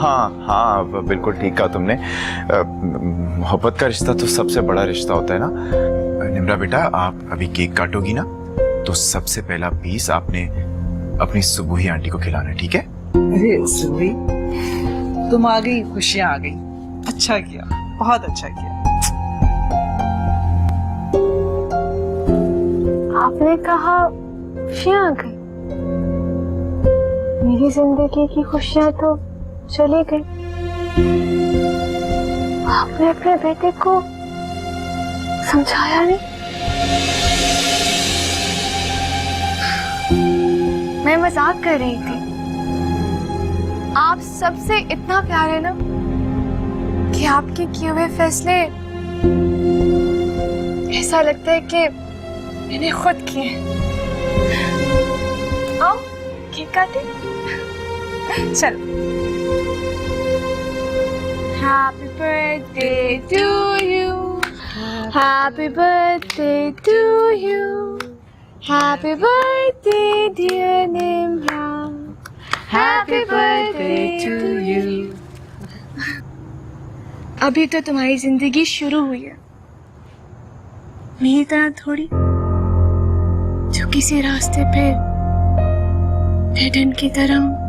हाँ हाँ, बिल्कुल ठीक कहा तुमने। मोहब्बत का रिश्ता तो सबसे बड़ा रिश्ता होता है ना। निम्रा बेटा, आप अभी केक काटोगी ना, तो सबसे पहला पीस आपने अपनी सुबुही आंटी को खिलाना है, ठीक है? अरे सुबुही, तुम आ गई, खुशियां आ गई। अच्छा किया, बहुत अच्छा किया। आपने कहा खुशियां आ गई। मेरी जिंदगी की खुशियां तो चली गई। आपने अपने बेटे को समझाया नहीं। मैं मजाक कर रही थी। आप सबसे इतना प्यार है ना कि आपके किए हुए फैसले ऐसा लगता है कि मैंने खुद किए। आओ केक काटे। चलो। Happy birthday to you. Happy birthday to you. Happy birthday dear Nimra. Happy birthday to you. अभी तो तुम्हारी जिंदगी शुरू हुई है, मेरी तरह थोड़ी जो किसी रास्ते पे डेड एंड की तरह।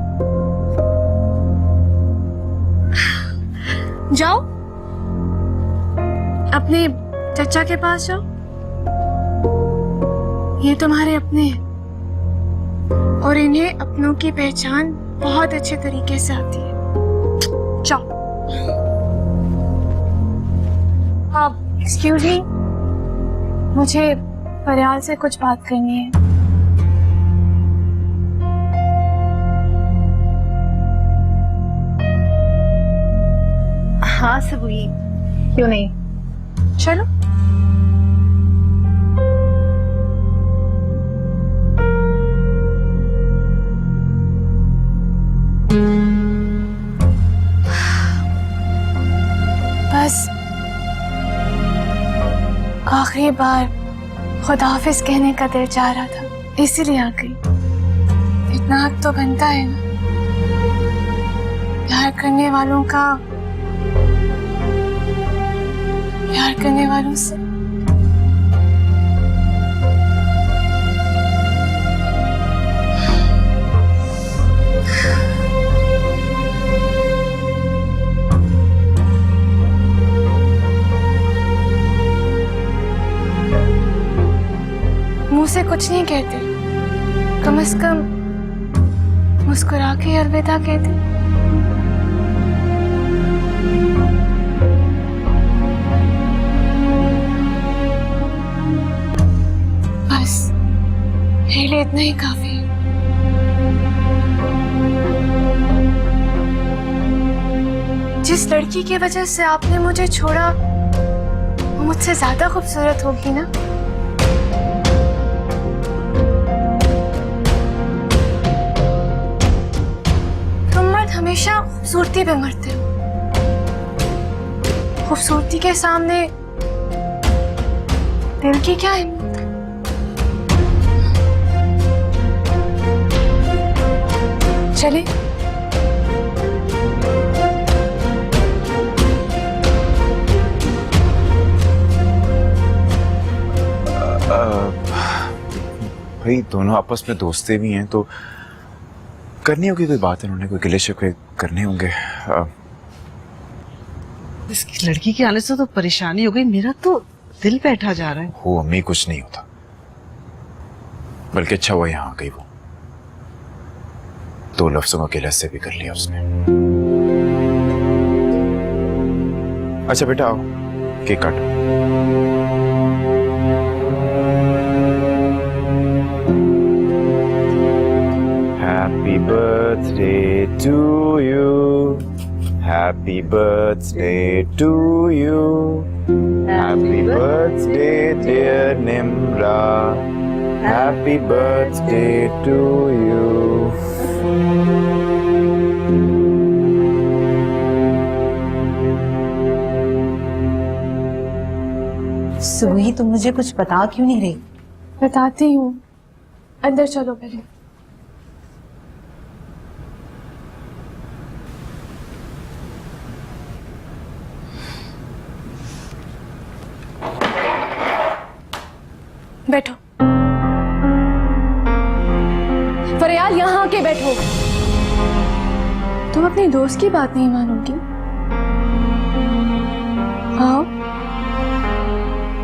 जाओ अपने चचा के पास जाओ, ये तुम्हारे अपने हैं और इन्हें अपनों की पहचान बहुत अच्छे तरीके से आती है। जाओ। आप एक्सक्यूज मी, मुझे फरियाल से कुछ बात करनी है। हाँ सुबुही, क्यों नहीं, चलो। बस आखिरी बार खुदा हाफिज कहने का दिल चाह रहा था, इसीलिए आ गई। इतना हक तो बनता है ना प्यार करने वालों का, प्यार करने वालों से। मुंह से कुछ नहीं कहते, कम से कम मुस्कुरा के अलविदा कहते। बस मेरे लिए इतना ही काफी है। जिस लड़की की वजह से आपने मुझे छोड़ा वो मुझसे ज्यादा खूबसूरत होगी ना। तुम मर्द हमेशा खूबसूरती पे मरते हो। खूबसूरती के सामने दिल की क्या हिम्मत। चले। भाई दोनों आपस में दोस्ते भी हैं तो करनी होगी कोई बात, इन्होंने कोई गिले शिकवे करने होंगे। इसकी लड़की के आने से तो परेशानी हो गई, मेरा तो दिल बैठा जा रहा है। हो अम्मी, कुछ नहीं होता, बल्कि अच्छा हुआ यहाँ आ गई वो। दो लफ्जों को गिला से भी कर लिया उसने। अच्छा बेटा आओ, केक काटो। Happy birthday to you. Happy birthday to you. Happy birthday dear Nimra. Happy birthday to you. सुबुही, तुम मुझे कुछ बता क्यों नहीं रही? बताती हूँ, अंदर चलो पहले। बैठो। फरियाल, यहाँ आके बैठो। तुम अपने दोस्त की बात नहीं मानोगी? आओ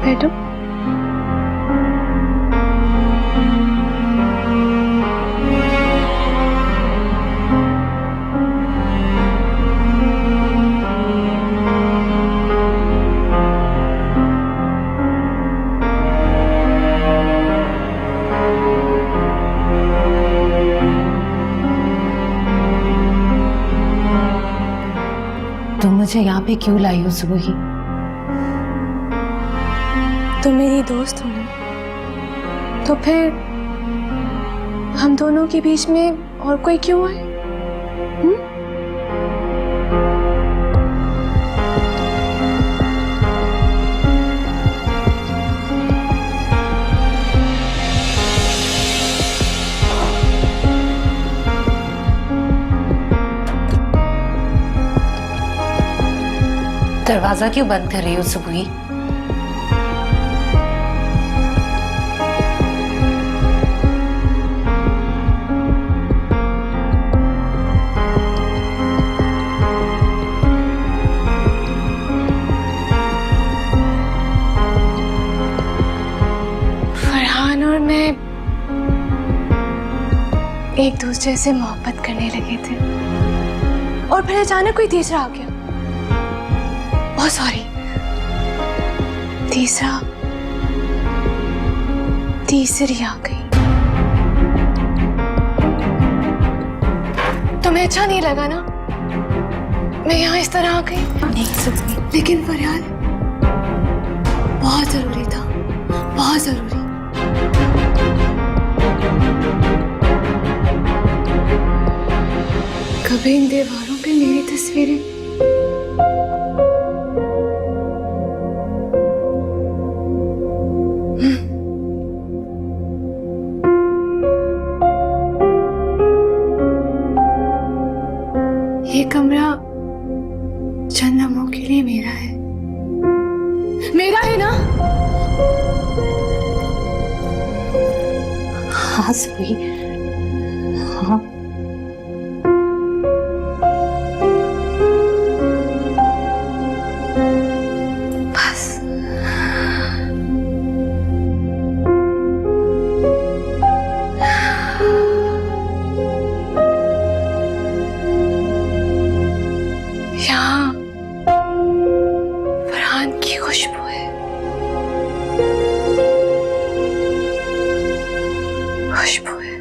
बैठो। तुम मुझे यहाँ पे क्यों लाई हो सुबही? तुम मेरी दोस्त हो ना, तो फिर हम दोनों के बीच में और कोई क्यों आए? दरवाजा क्यों बंद कर रही हो सुबही? फरहान और मैं एक दूसरे से मोहब्बत करने लगे थे और फिर अचानक कोई तीसरा आ गया। ओह सॉरी, तीसरी आ गई। तुम्हें अच्छा नहीं लगा ना मैं यहाँ इस तरह आ गई? नहीं सुबही, लेकिन फरियाल बहुत जरूरी था, बहुत जरूरी। कभी इन दीवारों पे मेरी तस्वीरें ये कमरा चंद लम्हों के लिए मेरा है ना? हाँ सुबही, हाँ। बस यहाँ फरहान की खुशबू है, खुशबू है।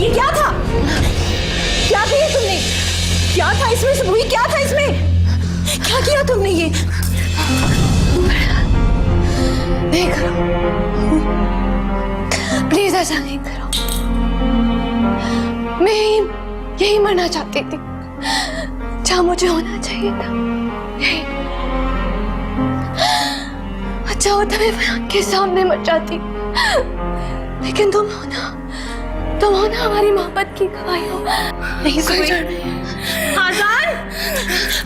ये क्या था? क्या किया तुमने? क्या था इसमें सुबही? क्या था इसमें? क्या किया तुमने ये? नहीं करो प्लीज, ऐसा नहीं करो। मैं यही मरना चाहती थी जहाँ मुझे होना चाहिए था। यही अच्छा होता मैं फरहान के सामने मर जाती, लेकिन तुम हो ना हमारी मोहब्बत की गवाही हो। नहीं आजान,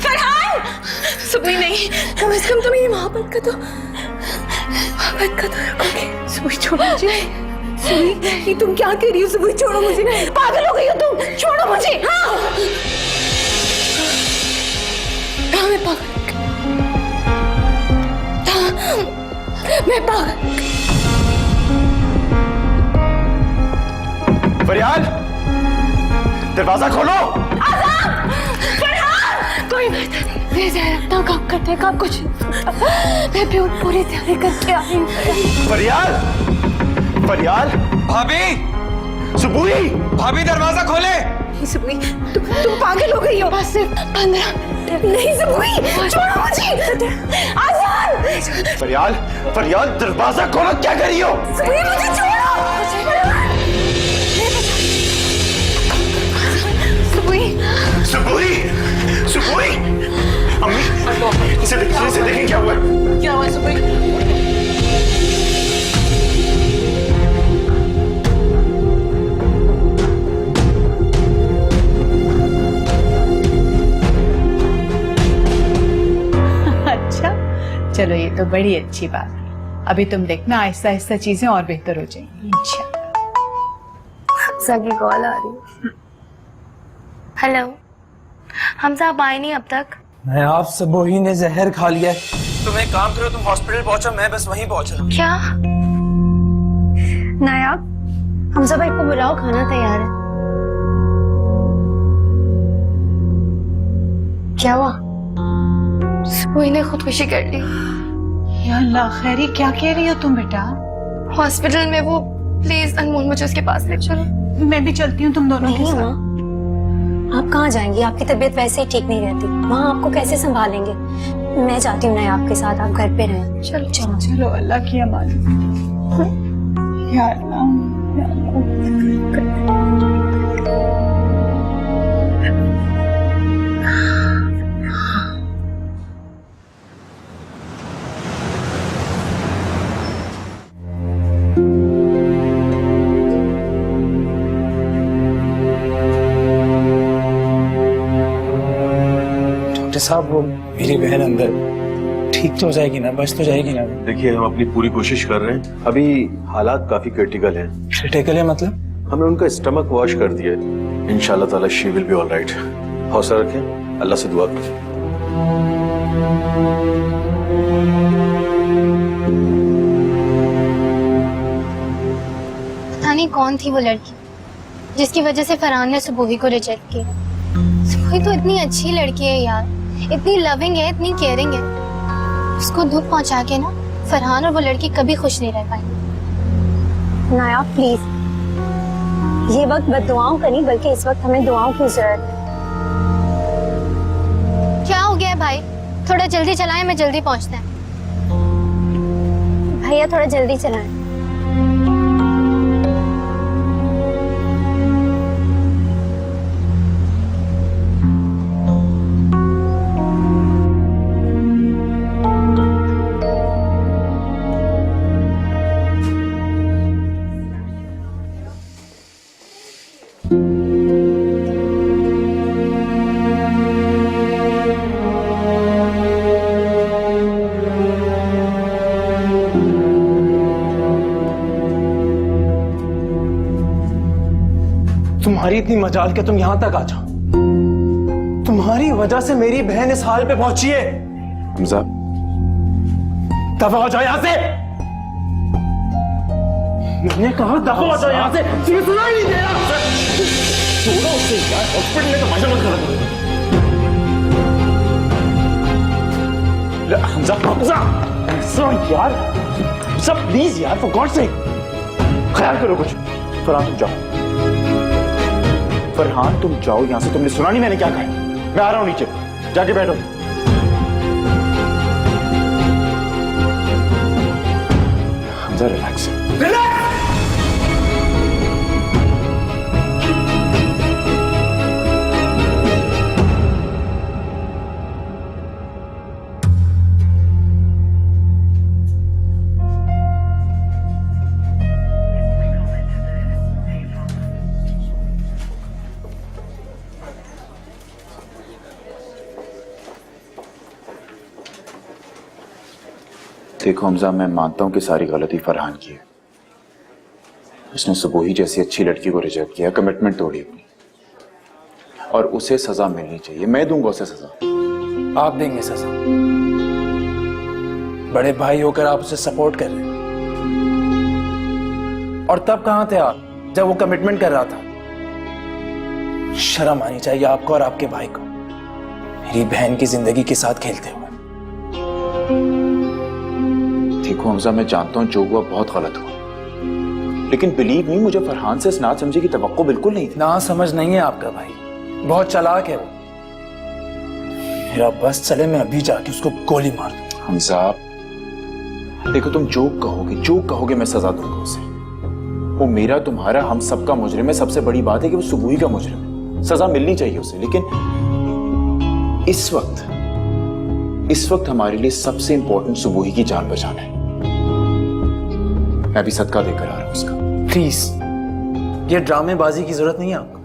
फरहान, सुबह नहीं, कम से कम तुम मेरी मोहब्बत का तो रखोगे। सुबह छोड़ो मुझे। सुबह, ये तुम क्या कह रही हो? सुबह छोड़ो मुझे, पागल हो गई हो तुम, छोड़ो मुझे। हाँ मैं पागल, मैं पागल। फरियाल, दरवाजा खोलो। आजाद, फरहान, कोई बात नहीं, मैं अपना काम करते हैं, काम कुछ मैं पूरी तैयारी करके आई हूँ। फरियाल, फरियाल, भाभी, सुबुही, भाभी दरवाजा खोले। सुबही, तुम पागल हो गई हो। बस सिर्फ 15 मिनट। नहीं सुबही, छोड़ो मुझे। आजाद, फरियाल, फरियाल, दरवाजा खोलो, क्या कर रही हो? सुबही मुझे छोड़ो। सुबुही, सुबुही, से देखें क्या हुआ है। क्या हुआ सुबह? अच्छा, चलो ये तो बड़ी अच्छी बात है। अभी तुम देखना आहिस्ता आहिस्ता चीजें और बेहतर हो जाएंगी इंशाल्लाह। हमजा की कॉल आ रही है। हेलो हमजा, आप आए नहीं अब तक? मैं आप सबोही ने जहर खा लिया है। तुम एक काम करो, तुम हॉस्पिटल पहुंचो, मैं बस वहीं पहुंचा। क्या? नायाब, हमजा भाई को बुलाओ, खाना तैयार है। क्या हुआ? सुबह ने खुदकुशी कर ली। या अल्लाह, खैरी क्या कह रही हो तुम बेटा? हॉस्पिटल में वो, प्लीज अनमोल मुझे उसके पास ले चलो। मैं भी चलती हूँ तुम दोनों के नहीं साथ। माँ, आप कहाँ जाएंगी? आपकी तबीयत वैसे ही ठीक नहीं रहती, वहाँ आपको कैसे संभालेंगे? मैं जाती हूँ ना आपके साथ, आप घर पे रहें। चलो चलो। चलो अल्लाह की अमान। या अल्लाह, या अल्लाह। डॉक्टर साहब, वो मेरी बहन अंदर ठीक तो हो जाएगी ना? बच तो जाएगी ना? देखिए, हम अपनी पूरी कोशिश कर रहे हैं। अभी हालात काफी क्रिटिकल हैं। क्रिटिकल है मतलब? हमने उनका स्टमक वॉश कर दिया है। इंशाल्लाह ताला she will be all right. हौसला रखें, अल्लाह से दुआ करें। पता नहीं कौन थी वो लड़की जिसकी वजह से फरहान ने सुबोही को रिजेक्ट किया। सुबोही तो इतनी अच्छी लड़की है यार, इतनी लविंग है, इतनी केयरिंग है। उसको दुख पहुंचा के ना फरहान और वो लड़की कभी खुश नहीं रह पाएंगे। नायाब प्लीज, ये वक्त बद्दुआओं का नहीं बल्कि इस वक्त हमें दुआओं की जरूरत है। क्या हो गया है भाई? थोड़ा जल्दी चलाएं, मैं जल्दी पहुंचते हैं। भैया थोड़ा जल्दी चलाएं। तुम्हारी इतनी मजाल के तुम यहां तक आ जाओ। तुम्हारी वजह से मेरी बहन इस हाल पे पहुंची है। हमजा, दफा हो जाओ यहां से। मैंने कहा दफा हो जाओ यहां से। तुम्हें सुना ही नहीं दे रहा। छोड़ो उसे यार, हॉस्पिटल में तो मजा मत करो। हमजा, हमजा, हमजा यार, हमजा प्लीज यार, फॉर गॉड सेक ख्याल करो कुछ। फरहान तुम जाओ, फरहान तुम जाओ यहाँ से। तुमने सुना नहीं मैंने क्या कहा? मैं आ रहा हूँ नीचे, जाके बैठो। हमजा रिलैक्स। देखो हमजा, मैं मानता हूं कि सारी गलती फरहान की है। उसने सुबोही जैसी अच्छी लड़की को रिजेक्ट किया, कमिटमेंट तोड़ी अपनी, और उसे सजा मिलनी चाहिए। मैं दूंगा उसे सजा। आप देंगे सजा? बड़े भाई होकर आप उसे सपोर्ट कर रहे हैं। और तब कहां थे आप जब वो कमिटमेंट कर रहा था? शर्म आनी चाहिए आपको और आपके भाई को, मेरी बहन की जिंदगी के साथ खेलते हुए। देखो हमजा, मैं जानता हूं जो हुआ बहुत गलत हुआ, लेकिन बिलीव मी, मुझे फरहान से इस ना समझे की तवक्को बिल्कुल नहीं थी। ना समझ नहीं है आपका भाई, बहुत चालाक है वो। मेरा बस चले, मैं अभी जाके उसको गोली मार दूं। हमजा देखो, तुम जो कहोगे मैं सजा दूंगा उसे। वो मेरा, तुम्हारा, हम सबका मुजरिम है। सबसे बड़ी बात है कि वो सुबोही का मुजरिम है। सजा मिलनी चाहिए उसे, लेकिन इस वक्त इस वक्त हमारे लिए सबसे इंपॉर्टेंट सुबोही की जान बचाना है। मैं भी सदका देकर आ रहा हूं उसका। प्लीज, ये ड्रामेबाजी की जरूरत नहीं है आपको।